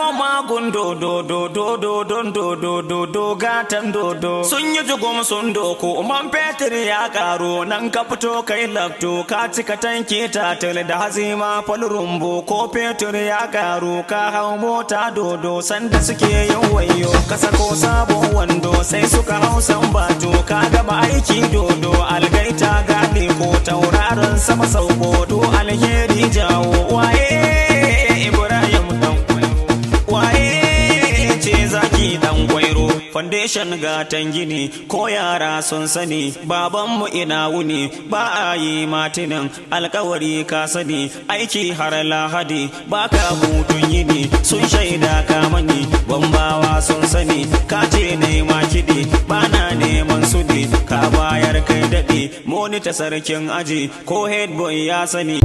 koma gun dodo gatan dodo sun yi jugum sun doko man fetur ya karo nan ka fito kai lafto ka cika tanki tatil da hazima fal rumbu ko fetur ya karo ka hau mota dodo sanda suke yin wayo ka sako sabon wando sai suka hausan bato ka gama aiki dodo algaita gane ko tauraron sama sauko to alheri jawo waye Ibrahim dan kwairo waye ce zaki dan kwairo foundation gatan gini ko yara sun sani babanmu ina wuni ba a yi matinin alkawari ka sani aiki har lahadi baka hutun yini sun shaida ka mani bambawa sun sani ka ce nema kiɗi bana neman sudi ka bayar kai daɗi monita sarkin aji ko headboy ya sani